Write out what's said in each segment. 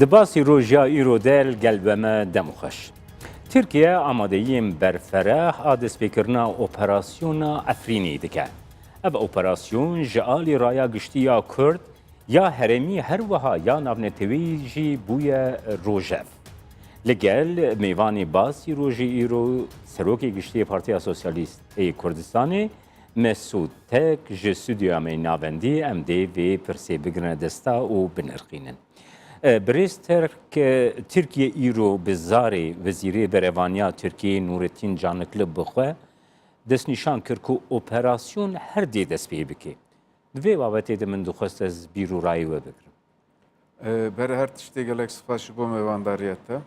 Dibasî roja îro del gelbeme demxweş. Tirkiye amadeyiyên berfereh a destpêkirina operasyona Efrînê dike. Ev operasyon ji alî raya giştiya Kurd ya herêmî her wiha ya navnetewî jî bûye rojev. Li gel mêvanê basî rojê îro serokê giştiyê Partiya Sosyalîst ê Kurdistanê Mesûd Tek ji stûdyoya me navendî em dê vê pirsê bigirine desta û binirxînin. Birêz Tirkiye îro bi zarê Wezîrê Berevaniya Tirkiyeyê Nûretîn Canikli bixwe destnîşan kir ku operasyon her dê dest pê bike. Di vê babetê de min dixwest ez bîr û rayê we bikirim. Bere her tiştê gelek spas ji bo mêvandariyê te.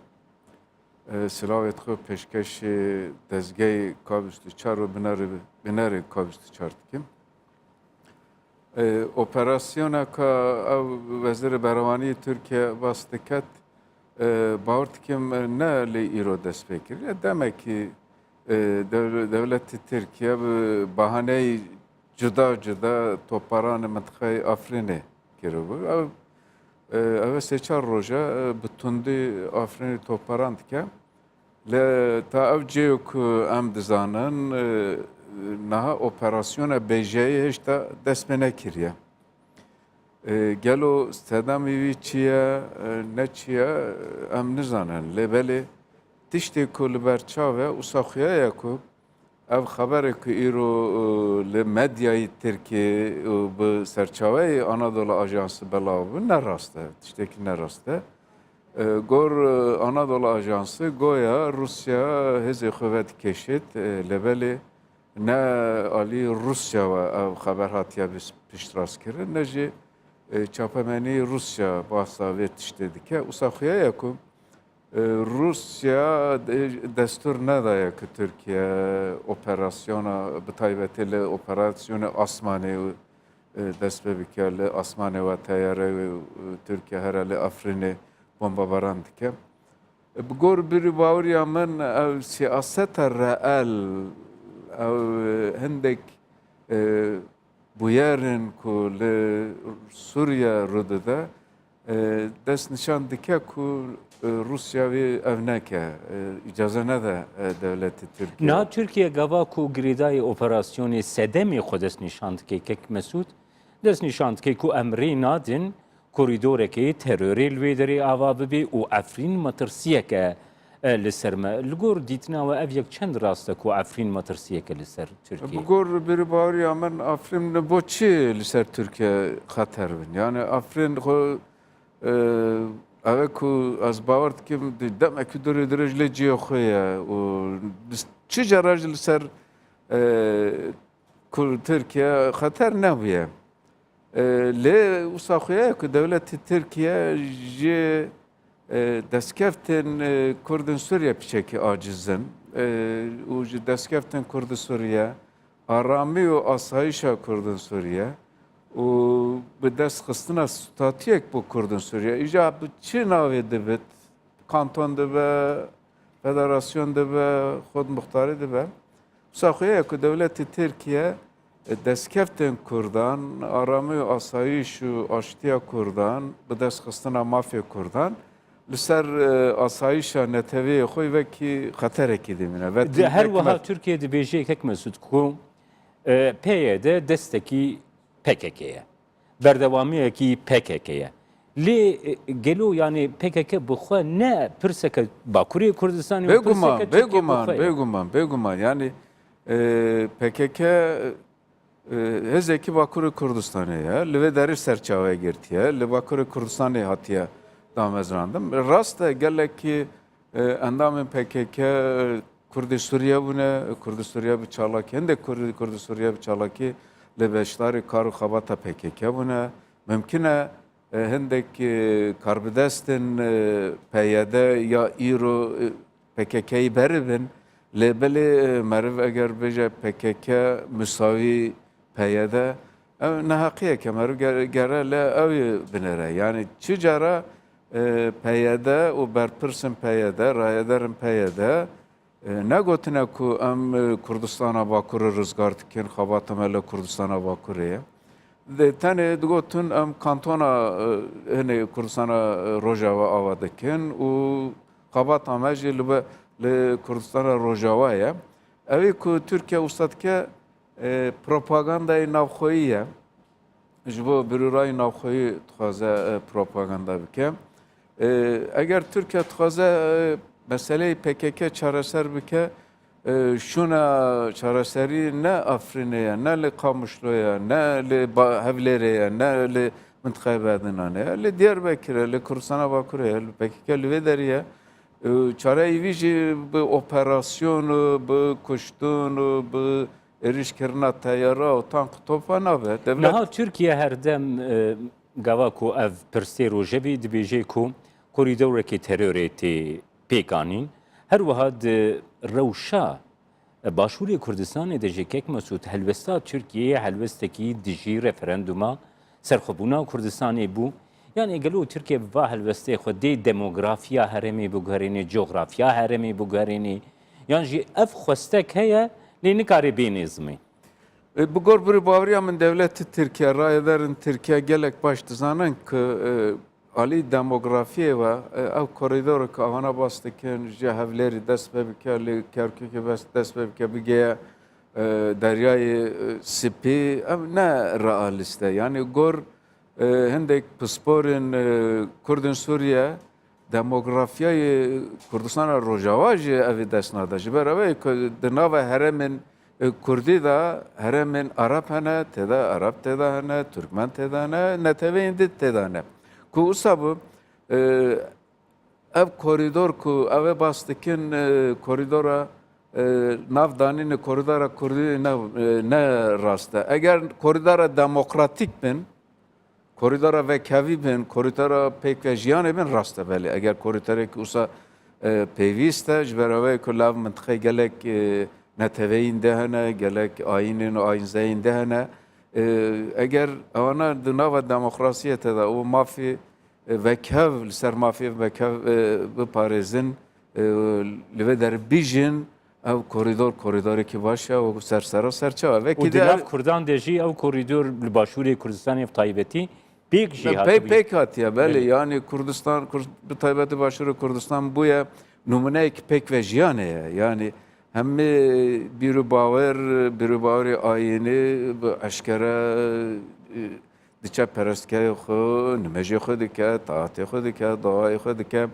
Silavê xwe pêşkêşê dezgehê K24 û binerê K24 dikim. Operasyoneka ew Wezîrê Berevaniyê Tirkiye bas diket, bawer dikim ne lê îro dest pê kiriye. Demekî devletê Tirkiye bi bahaneyê cuda cuda toparanê mintixeyê Afrînê kiribû. Ev sê-çar roja bi tundî Afrînê toparan dike. Lê ta ev cêyo ku em dizanin niha operasyona bêjeyê hêşta dest pê nekiriye. Gelo sedemê wî çi ye ne çi ye em nizanin. Lê belê tiştê ku li ber çav e wisa xuya ye ku ev xeberê ku îro li medyayê Tirkiye û bi serçaveyê Anadolu Ajansı belav bû ne rast e. Tiştekî ne rast e. Gor Anadolu Ajansı goya Rusya hêzê xwe vedikêşit lê belê ne alî Rusya ve ev xeber hatiye piştrast-kirin ne jî çapemenî Rusya basa vê tiştê dike. Wisa xuya ye ku Rusya destur nedaye ki Türkiye operasyona bi taybetî li operasyona Asmanê dest pê bike li Asmanê ve teyarê Türkiye here li Afrînê bombabaran dike. Bi gor birî baweriya min ev siyaseta reel ew hindek bûyerên ku li Sûriye rûdide dest nîşan dike ku Rusya wê ev neke, îcaze nede devletê Tirkiye. Na Tirkiye gava ku girêdayê operasyonê sedemê xwe destnîşan dike kek Mesûd destnîşan dike ku em rê nadin korîdorekê terorê li wê derê ava bibe û Efrîn metirsiyeke li ser me. Li gor dîtina we ev yek çend rast e ku Efrîn metirsiyeke li ser Tirkiye. Bi gor birî baweriya min Afrîn li bo çi li ser Tirkiye xeter bin? Yani Afrîn xwe ev ku ez bawer dikim demekî durê dirêj lê ciya xwe ye û çi cara ji li ser Tirkiye xeter nebûye. Lê wisa xuya ye ku devletê Tirkiye ji destkeftên Kurdên Sûriye piçekî acizin û ji destkeftên Kurd û Sûriye aramî û asayişa Kurdên Sûriye û bi destxistina statiyek bû Kurdên Sûriye îja bi çi navê dibit? Kanton dibe, federasyon dibe, xwedmuxtarî dibe. Wisa xuya ye ku devletê Tirkiye destkeftên Kurdan, aramî û asayîş û aştiya Kurdan bi destxistina mafê Kurdan li ser asayişa neteweyê xwe vekî xeterekî dimîne. Her wiha Tirkiye dibêje kek Mesûd ku PYD destekî PKK'ye. Berdewamiyekî PKK'ye. Lê gelo yani PKK bi xwe ne pirseke Bakurê Kurdistanê û pirseke Tirkiye bi xwe ye. Bêguman. Yani PKK hêzekî Bakurê Kurdistanê ye. Li vê derê serçaveye girtiye. Li Bakurê Kurdistanê hatiye damezrandin. Rast e gelekî endamên PKK Kurdê Sûriye bûne, Kurdê Sûriye bi çalakî, hindek Kurdê Sûriye bi çalakî li beşdarê kar û xebata PKK bûne. Mümkün e hindek karbidestên PYD ya îro PKK'yê beribin. Lê belê meriv eger bêje PKK misawî PYD ew neheqiyeke meriv gere lê ew binêre. Yani çi cara PYD û berpirsên PYD, rayederên PYD negotine ku em Kurdistana Bakurê rizgar dikin, xebata me li Kurdistana Bakurê ye. de tane digotun em kantona hani Kurdistana Rojava ava dikin û qabat amajî li Kurdistana Rojava ye. Evê ku Türkiye ustatke propagandayê navxweyî ye. Ji bo birûrayê navxweyî dixwaze propaganda bike. Eger Türkiye dixwaze meseleyê PKK çareser bike, şuna çareserî ne Afrinê ye, ne li Qamişloya, ne li Hevlêrê ye, ne li Mintixaya Bedinanê ye, li Diyarbekirê, li Kurdistana Bakurê ye, li PKK li vê derê ye. Çareyê wî jî bi operasyon û bi kuştun û bi êrişkirina teyara û tank topa nabe. Niha Türkiye her dem gava ku ev pirsê rojevî dibêje ku korîdoreke terorê tê pêkanîn. Her wiha di rewşa Başûrê Kurdistanê de ji kek Mesûd helbesta Tirkiyeyê helbestekî dijî referanduma serxwebûna Kurdistanê bû. Yani gelo Tirkiye va helbestê xwe dê demografiya herêmê biguherînê, coğrafiya herêmê biguherînê. Yan jî ev xwestek heye lê nikarê bênêzimê. Bu gor bir bavriya min devleti Türkiye rayederin Türkiye gelek baş dizanin ki ali demografiye ve ev koridoru ki avana bastikin ji hevleri dest bebike li Kerkük'e dest bebike bigeye deryayı Sipi ev ne realiste yani gor hindek pisporin Kurdun Suriye demografiyayı Kurdistan'a Rojava ji evi desnada ji beraber di nava heremin Kurdî da heremên Arap hene, teda Arap teda hene, Türkmen teda hene, neteveyên dî teda hene. Ku wisa bu ev koridor ku ev bas dikin koridora navdanînê koridora Kurdî ne rast e. Eger koridora demokratik bin, koridora vekevî bin, koridora pêkvejiyanê bin rast e belê. Eger koridorek wisa pêwîst e ji ber ew ku lav mintixê gelek neteveyên de hene, gelek ayînên û ayînzeyên de hene. Eger ewana di nava demokrasiyê te de û mafê vekev li ser mafê vekev biparêzin li vê derê bijîn ev koridorekî baş e û sersera serçava. û di nav Kurdan de jî ev korîdor li Başûrê Kurdistanê taybetî pêk jî pêk hatiye belê yani Kurdistan bi taybetî Başûrê Kurdistan bûye numuneyek pêk ve jiyanê ye yani hemê bîrûbawerê ayînî bi eşkere diçe perestgehê xwe, nimejê xwe dike, taetê xwe dike, dawayê xwe dike.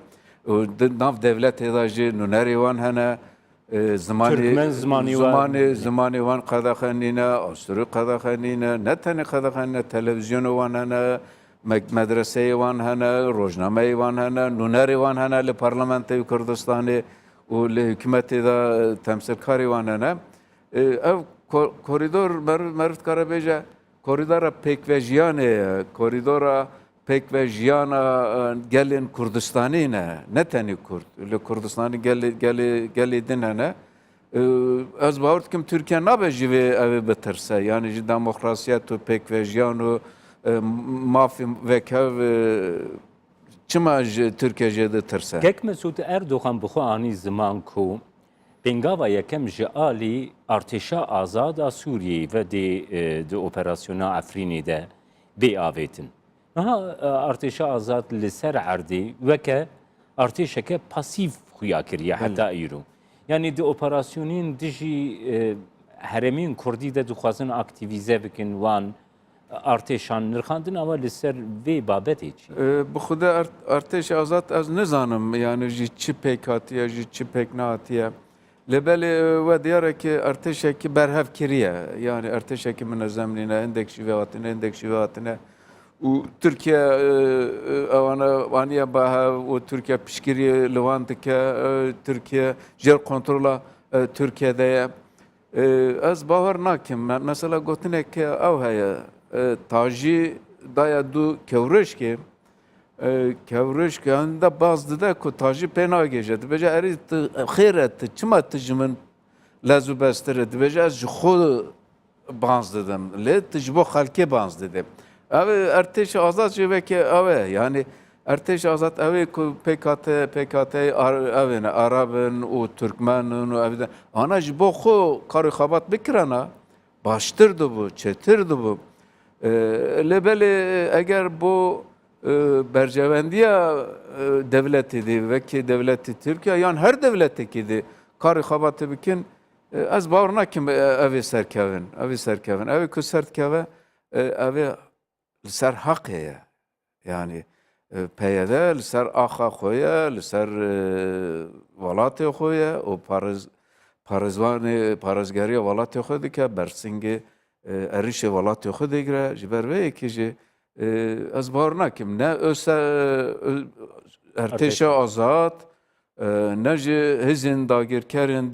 Di nav devletê de jî nûnerê wan hene, zimanê wan qedaxenîne, asturî qedaxenîne, ne tenê qedaxenîne, televizyonê wan hene, medreseyê wan hene, rojnameyê wan hene, nûnerê wan hene li Parlamenteyê Kurdistanê û li hikûmetê de temsilkarê wan hene. Ev koridor meriv dikare bêje koridora pêkvejiyanê ye, koridora pêkvejiyana gelên Kurdistanê ne tenê Kurd. Li Kurdistanê gelê din hene. Ez bawer dikim Tirkiye nabe ji vê evê bitirse. Yani ji demokrasiyet û pêkvejiyan û mafê vekev çima ji Tirkiye jê ditirse. Kek Mesûd Erdoğan bixwe anî ziman ku pêngava yekem ji alî artêşa azada Sûriyeyê ve di operasyona Efrînê de bêavêtin. Niha artêşa azad li ser erdê weke artêşeke pasîv xuya kiriye heta îro. Yani di operasyonên dijî heremên Kurdî de dixwazin aktivîze bikin wan artêşan nirxandin ama li ser vê babetê çi? Bi xude artêşa azad ez nizanim yani ji çi pêk hatiye, ji çi pêk nehatiye. Li belê we diyareke artêşekî berhev kiriye. Yani artêşekî minezemlîne, hindek jî vê hatine, hindek jî vê hatine. û Tirkiye ewana vaniye bahev û Tirkiye piştgiriyê li wan dike, Tirkiye jêr kontrola Tirkiye'de ye. Ez bawer nakim. Mesela gotineke ew heye. Tajî daya du kewreşkê kewreşkê hinde baz dide ku tajî pê nagêje. Dibêje erî xêr e tu çima tu ji min lez û bestir e. Dibêje ez ji xwe baz didim. Lê tu ji bo xelkê baz didê. Ev ertêşa azad jî vekê ew e. Yani ertêşa azad ew ê ku PKK ev ne Arabin û Türkmenin û ev de ana ji bo xwe karê xebat bikirana baştir dibû, çêtir dibû. Lebeli eğer bu bercevendiya devleti di ve ki devleti Türkiye yani her devletteki di karı xabatı bikin az bağır nakim evi serkevin evi ku serkeve evi ser hak ya yani peyede ser axa xoya ser velatê xoya o parêzgariya welatê xwe dike bersingê erişê welatê xwe digire ji ber vê yekê jî ez bawer nakim ne ertêşa azad ne ji hêzên dagirkerên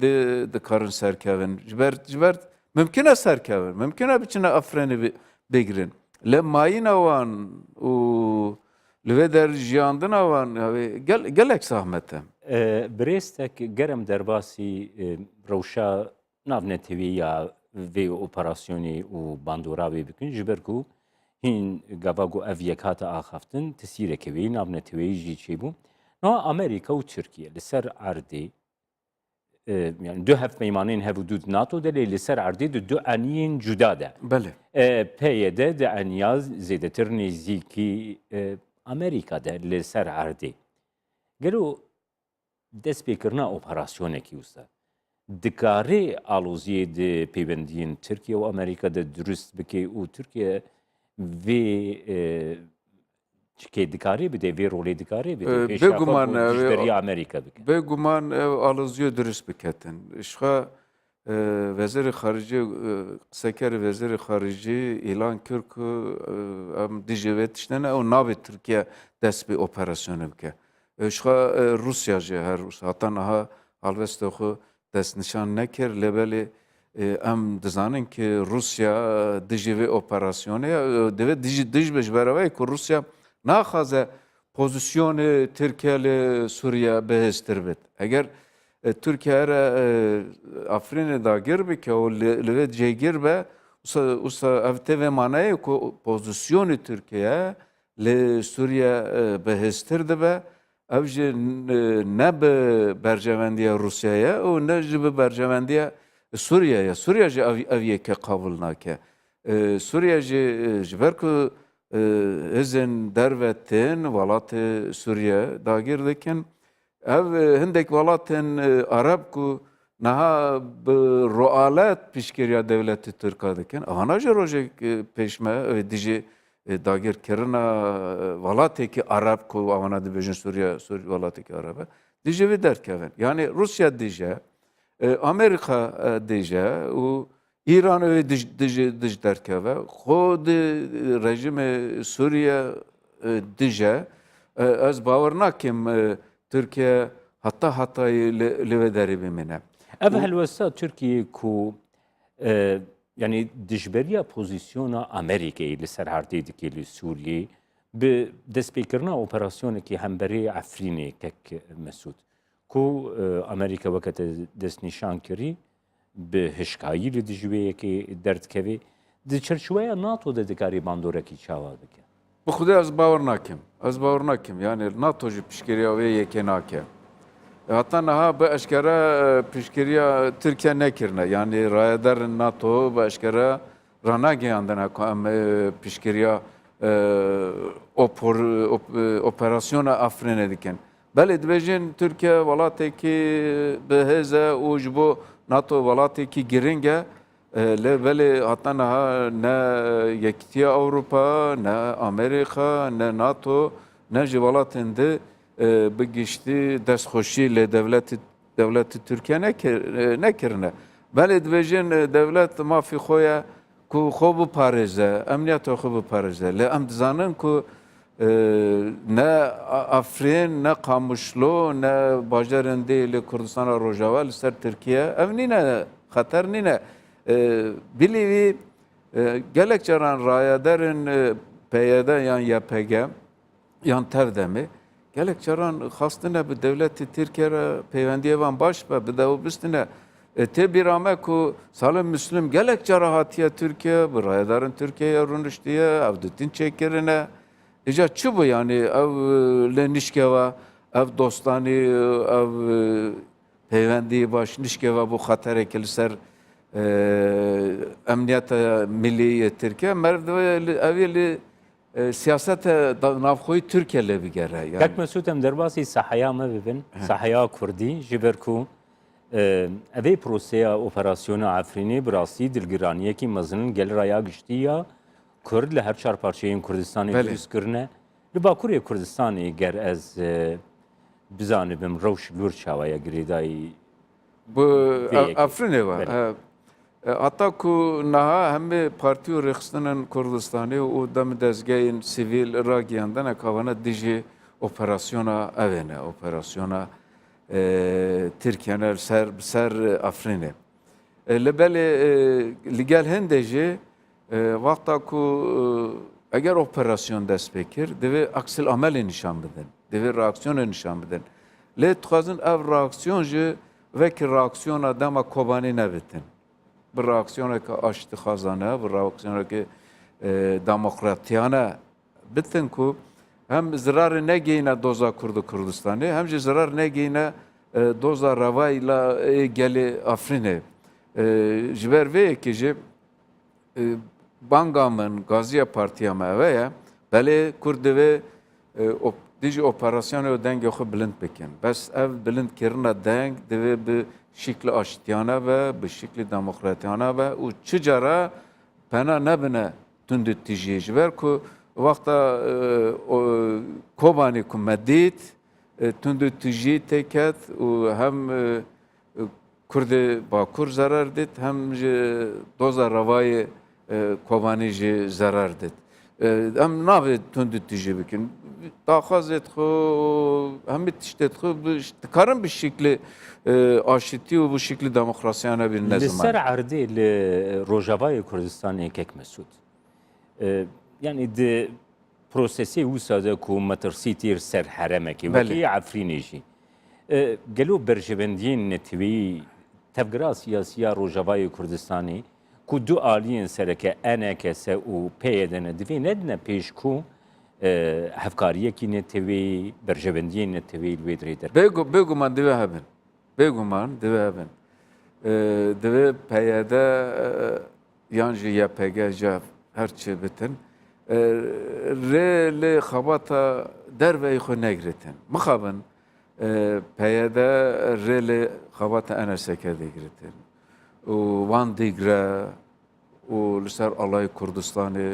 dikarin serkevin ji ber mümkün e serkevin mümkün e biçine Efrînê bigirin li mayîna wan û li vê derjiyandina wan gelek zahmet e. Birêstek gerem derbasî rewşa navnetewîya vê operasyonê û bandora wê bikin ji ber ku hîn gava got ev yek hate axaftin tisîrekê wê navnetewî jî çêbû. Niha Amerîka û Tirkiye li ser erdê yani du hevpeymanên hev û du NATO de lê li ser erdê di du eniyên cuda de. Belê. Peyê de eniya zêdetir nêzîkî Amerîka de li ser erdê. Gelo destpêkirina operasyonekî wisa dikarê aloziyê di peywendiyên Tirkiye û Amerîka de durist bike û Tirkiye vê çikê dikarê bide vê rolê dikarê bide Bêguman dijberiya Amerîka bike. Bêguman ev aloziyê durist biketin. Îşxa Wezîrê Xaricî qsekerê Wezîrê Xaricî îlan kir ku em dijî vê tiştine ew navê Tirkiye dest bi operasyonê bike. Îşxa Rusya jî her heta niha helbestê xwe destnîşan nekir lêbelê em dizanin ki Rusya dijî vê operasyonê divê dij bi ji ber wê ku Rusya naxwaze pozisyonê Tirkiye li Sûriye bihêztir bit. Eger Türkiye re Efrînê dagir bike û li vê cêgir be wisa ev tê vê manayê ku pozisyonê Tirkiye li Sûriye bihêztir dibe ev jî ne bi bercevendiya Rusyaya û ne jî bi bercevendiya Sûriyeye. Sûriye jî ev yekê qabûl nake. Sûriye jî ji ber ku hêzên derve tên welatê Sûriye dagir dikin ev hindek welatên Arab ku niha bi roalet piştgiriya devletê Tirka dikin evana jî rojek pêşme ew dijî dagirkirina welatێkî Arab ku evana dibêjin Sûriye welatekî Arab e dijî vê derkevin. Yani Rusya dije, Amerîka dije û İran wê dij derkeve. Xwe di rejimê Sûriye dije ez bawer nakim Türkiye hatayê li vê derê bimîne. Ev helwesta Tirkiye ku yani dijberiya pozisyona Amerîkayê li ser herdê dike li Sûriyê bi destpêkirina operasyonekî hemberî Efrînê kek Mesûd ku Amerîka weke te destnîşan kirî bi hişkayî li dijî wê yekê derdikevê di çerçeveya NATO de dikarî bandorekî çawa bike. Bi Xwedê ez bawer nakim. Yani NATO jî piştgiriya wê yekê nake. Heta niha bi eşkere piştgiriya Tirkiye nekirine. Yani rayedarên NATO bi eşkere ranagihiyandine ku em piştgiriya operasyona Efrînê dikin. Belê dibêjin Tirkiye welatekî bihêze û ji bo NATO welatekî giring e lê belê heta niha ne Yekîtiya Ewropa, ne Amerîka, ne NATO, ne ji welatên di bi giştî destxweşî lê devletê Tirkiye nekirine. Belê dibêjin devlet mafî xwe ye ku xwe biparêze, emniyeta xwe biparêze. Lê em dizanin ku ne Efrîn, ne Qamişlo, ne bajarên dê li Kurdistana Rojava li ser Tirkiye ev nîne, xeter nîne. Bilî wî gelek caran rayedarên PYD yan YPG yan Tevdemê gelek caran xastine bi devletê Tirkiye re peywendiyê wan baş be bi dew bistine. Tê bîrame ku salê Müslüm gelek cara hatiye Tirkiye bi rayedarên Tirkiyeyê rûniştiye ev dûtin çêkirine. Îca çi bû yani ev lê nişkeva ev dostanî ev peywendiyê baş nişkeva bû xeterekî li ser emniyet milli Türkiye merdve evli siyaset navxoy Türkiye le bigere yani. Kak Mesut em derbasî sahaya me bibin, sahaya Kurdî ji ber ku evê proseya operasyona Efrînê bi rastî dilgiraniyekî mezin gel raya giştiya Kurd li her çar parçeyên Kurdistanê Belê. dürüst kirine. Li Bakurê Kurdistanê ger ez bizanibim rewş lûr çawaya girêdayî Bu Peki. Afrinê var. Hatta ku naha hemê partî û rêxistinên Kurdistanê û dem dezgehên sivîl ragiyandan kavana dijî operasyona evê ne, operasyona Tirkiye ser Afrinê. Li belê li gel hindê jî wexta ku eger operasyon dest pê kir, divê aksil amelê nîşan bidin, divê reaksiyonê nîşan bidin. Lê dixwazin ev reaksiyon jî vekî reaksiyona dema Kobanî nebitin. Bir reaksiyoneke aştixazane, bir reaksiyoneke demokratiyane bitin ku hem zirarı negeyine doza Kurdu Kurdistanê, hem jî zirar negeyine doza revayla gelê Afrinê. Ji ber vê yekê jî banga min Gaziya Partiya me ev ye, belê Kurd divê dijî operasyonê dengê xwe bilind bikin. Bes ev bilind kirina deng divê bi şîklî aştiyane ve bi şîklî demokratiyane ve û çi cara pena nebine tundî tîjiyê ji ber ku wexta Kobanî ku me dît tundî tîjî tê ket û hem Kurdê Bakur zarar dît hem ji doza revayê Kobanî jî zarar dît. Em navê tundî tîjî bikin. Daxwazê xwe hemî tiştê xwe dikarin bi şîklî aşitî û bu şîklî demokrasiyane bin ne Li zaman. ser erdê li Rojavayê Kurdistanê kek Mesut. Yani di prosesê wisa de ku metirsî tîr ser heremekê wekî Efrînê jî. Gelo berjevendiyên netîwî tevgira siyasiya Rojavayê Kurdistanê ku du aliyên sereke NKS û PYD ne divê nedine pêş ku hevkariyekî netîwî berjevendiyên netîwî li wê dirê derket. Bêguman divê hebin. Bêguman divê hebin. Divê PYD yan jî YPG ji her çi bitin. Rê lê xebata derveyê xwe negiritin. Mixabin PYD rê lê xebata NSK digiritin. û wan digre û li ser alayê Kurdistanê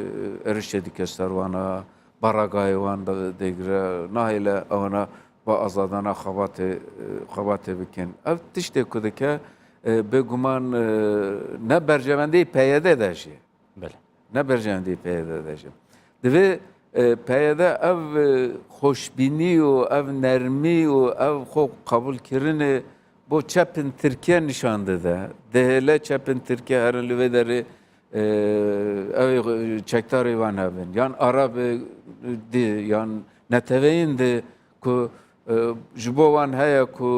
êrişê dike serwana, baragayê wan digre, nahêle ewana ve azadana xebatê bikin. Ev tiştê ku dike bêguman ne berjevendiyê PYD de jî. Bele. Ne berjevendiyê PYD de jî. Divê PYD ev xoşbînî û ev nermî û ev xwe qebûlkirinê bo çepên Tirkiye nîşan dide. Dihêle çepên Tirkiye herin li vê derê ew çekdarê wan hebin. Yan Arabê dî, yan neteweyên dî ku ji bo wan heye ku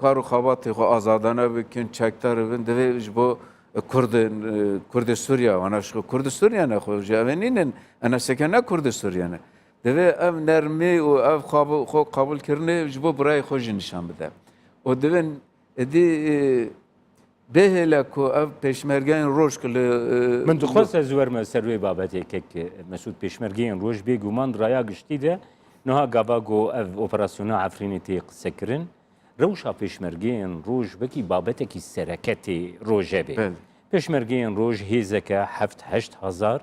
kar û xebatê xwe azadane bikin, çekdar bibin, divê ji bo Kurdê Sûriya wan eşxwe Kurdê Sûriya ne xwe ji evê nînin NSK ne Kurdê Sûriya ne. Divê ev nermî û ev xwe qebûlkirinê ji bo birayê xwe jî nîşan bide. O divên edî bêhêle ku ev pêşmergeyên roj ki li Min dixwast ez werme ser wê babetê kek Mesut pêşmergeyên roj bêguman raya giştî de niha gava got ev operasyona Efrînê tê qisekirin rewşa pêşmergeyên roj wekî babetekî sereketê roje bê. Pêşmergeyên roj hêzeke heft heşt hezar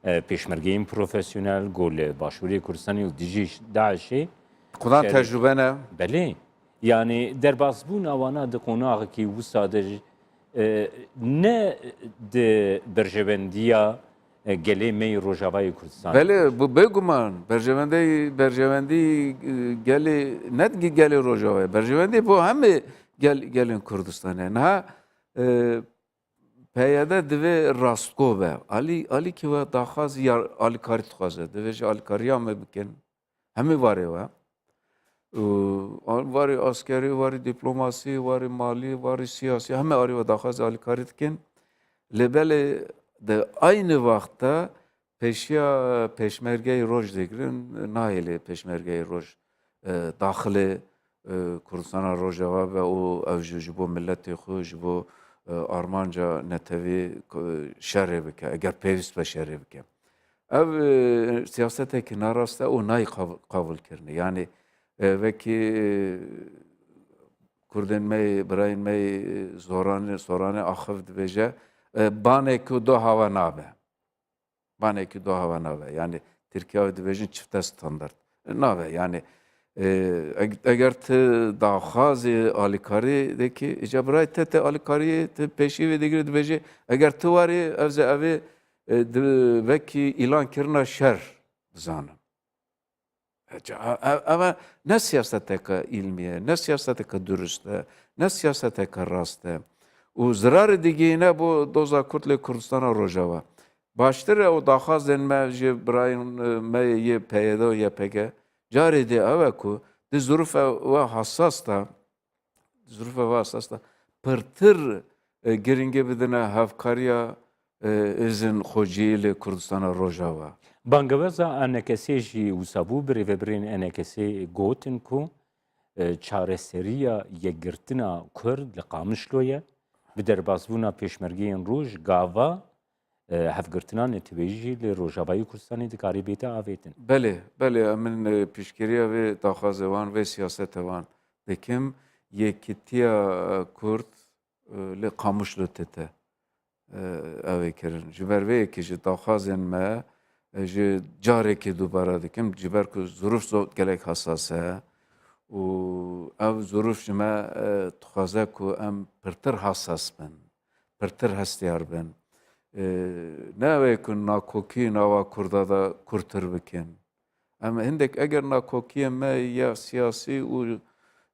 pêşmergeyên profesyonel got li Başûrê Kurdistanê û dijî Daişê. Xudan tecrübe ne? Belê. Yani derbasbûna wana di qonaqekî wisa de ne di berjevendiya gelê mey Rojavayê Kurdistanê. Belê bu bêguman berjevendî gelê net gelê Rojavayê. Berjevendî bu hemê gelên Kurdistanê. Niha PYD divê rastgo be. Alîkî we daxwaz alîkarî dixwaze. Divê ji alîkariya me bikin. Hemê warê we. Varê askerî, varê diplomasî, varê malî, varê siyasî, hemê arî ve daxwaz alîkarî dikin. Li belê di aynı wexta pêşiya pêşmergeyê roj digirin, nahêlê pêşmergeyê roj daxilê Kurdistana Rojava ve û ev ji bo milletê xwe, ji bo armanca netevi şerê bike, eger pêwîst be şerê bike. Ev siyaseteke narast e û nayê qabûl kirine. Yani vekî Kurdên me, birayên me soranê axif dibêje banekî do hava nabe. Banekî do hava nabe. Yani Tirkiye dibêjin çifte standart. Nabe yani eger tu daxwazê alîkarî dikî, îca birayê te alîkariyê tu pêşîvê digirî dibêje eger tu warî evê vekî îlan kirina şer dizanim. Ama ne siyaseteke ilmiye, ne siyaseteke dürüst e, ne siyaseteke rast e. û zirarê digihîne bo doza Kurd lê Kurdistana Rojava. Baştir e û daxwazên me ji birayên me yê PYD û YPG carê dê ew e ku di zirûfa we hassas da pirtir giringî bidine hevkariya êzin xweciyê lê Kurdistana Rojava. Bangaveza enekesê jî wîsabû bi rêveberên enekesê gotin ku çareseriya yekgirtina Kurd li Qamişloye bi derbasbûna pêşmergeyên roj gava hevgirtina netibêjî li Rojavayê Kurdistanê dikarî bête avêtin. Belê min piştgiriya vê daxwazê wan vê siyaseta wan dikim yekîtiya Kurd li Qamişlo tite ew ê kirin. Ji ber vê yekî ji daxwazên me ji carekê dubara dikim ji ber ku zirûf gelek hassas e û ev zirûf ji me dixwaze ku em pirtir hassas bin, pirtir hestiyar bin. Ne ew ê ku nakokî nava Kurda da kurtir bikin. Em hindek eger nakokiyên me ya siyasî û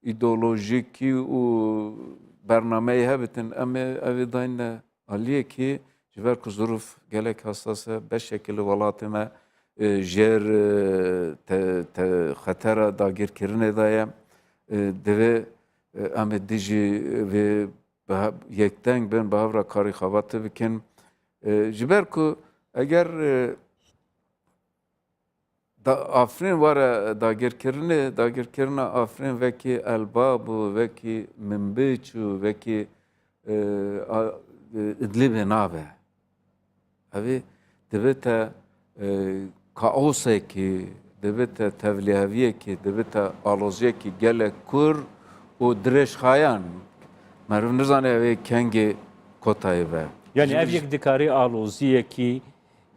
îdeolojîkî û bernameyê hebitin em ê dayne aliyekî ji ber ku zirûf gelek hassas e beşekî li welatê me jêr xetera dagirkirinê de ye divê em ê dijî vê yekdeng bin bi hevra karî xebatî bikin. Ji ber ku eger Afrîn were dagirkirina Afrîn vekî Elbab û vekî Minbiç û vekî İdlibê nabe. Evê divê te kaosekî, divê te tevliheviyekî, divê te aloziyekî gelek kur û dirêjxayan. Meriv nizane evê kengê kotayê be. Yani ev yek dikarî aloziyekî,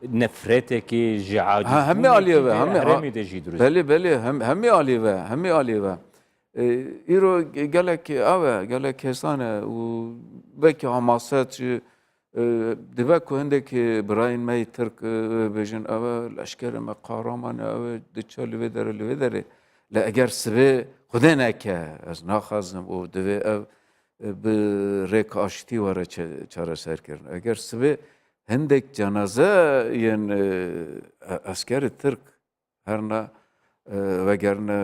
nefretekî, ji hemî aliyê ve, herêmê de jî durust. Belê, hemî aliyê ve. Îro gelekî ew e, gelek kesan e û vekî hemaset jî dibe ku hindekî birayên me Tirk bêjin ew e leşkerê me qahraman e, ew ê diçe li vê derê. Lê eger sibê Xwedê neke, ez naxwazim û divê ev bi rêk aştî were çareserkirin. Eger sibê hindek cenazeyên askerê Tirk herna vegerine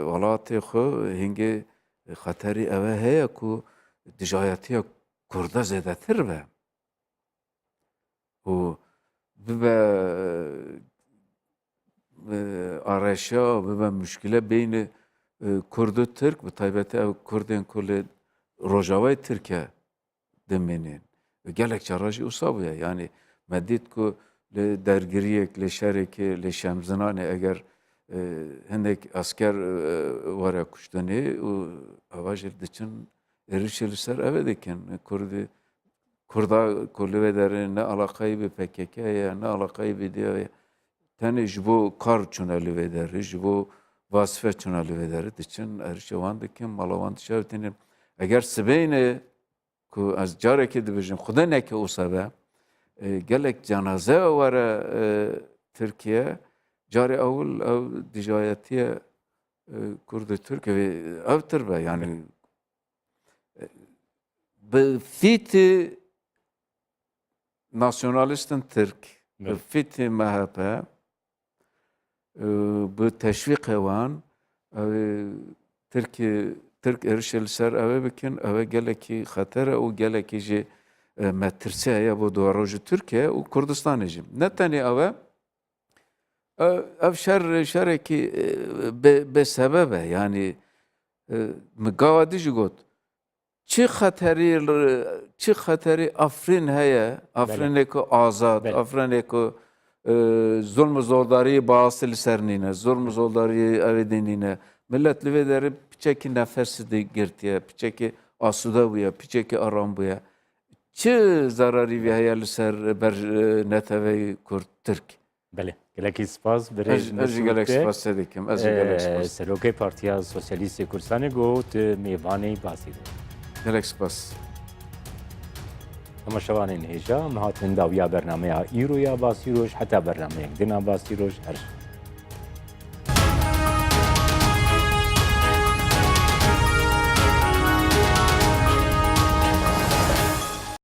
welatê xwe hingê xeterî ew ê heye ku dijayetiya Kurda zêdetir be. û bibe areşa, bibe müşkile beynê Kurd û Tirk bi taybetî ew Kurdên ku li Rojavayê Tirkiye dimînin. Gelek cara jî wisa bûye. Yani me dît ku li dergiriyek, li şerekê, li Şemzinanê eger hindek asker were kuştinê û eva jî diçin êrişê li ser ev ê dikin. Kurda ku li vê derê ne alaqayî bi PKK ye, ne alaqayî bi DİA ye. Tenê ji bo kar çûne li vê derê, ji bo vasife çûne li vê derê diçin êrişê wan dikin, mala wan dişevitînin. Eger sibêynê ku ez carekê dibêjim Xwedê neke wisa be, gelek cenaze were Tirkiye, carê ewil ew dijayetiya Kurd û Tirk ev tir be. Yani bi fîtî nasyonalîstên Tirk, bi fîtî MHP, bi teşvîqê wan Tirk êrişê li ser ew ê bikin, ew ê gelekî xeter e û gelekî jî me tirse heye bo dewera ji Tirkiye û Kurdistanê jî. Ne tenê ew e, ev şerekî bêsebeb e. Yani mi gava dijî got çi xeterî Afrin heye, Afrinê ku azad, Bele. Afrinê ku zulm û zordariyê baasî li ser nîne, zulm û zordariyê evê nîne. Millet li vê derê piçekî nefesî girtiye, piçekî asude bûye, piçekî aram bûye. Çi zararî vê heye li ser ber neteweyê Kurd Tirk? Bele. Gelekî spas birêj Ez jî gelek spas dikim. Ez jî gelek spas. Serokê Partiya Sosyalîstê Kurdistanê got mêvanê basî. Gelek spas. Temaşevanên hêja, em hatin dawiya bernameya îroya basîroj, heta bernameyek dina basîroj her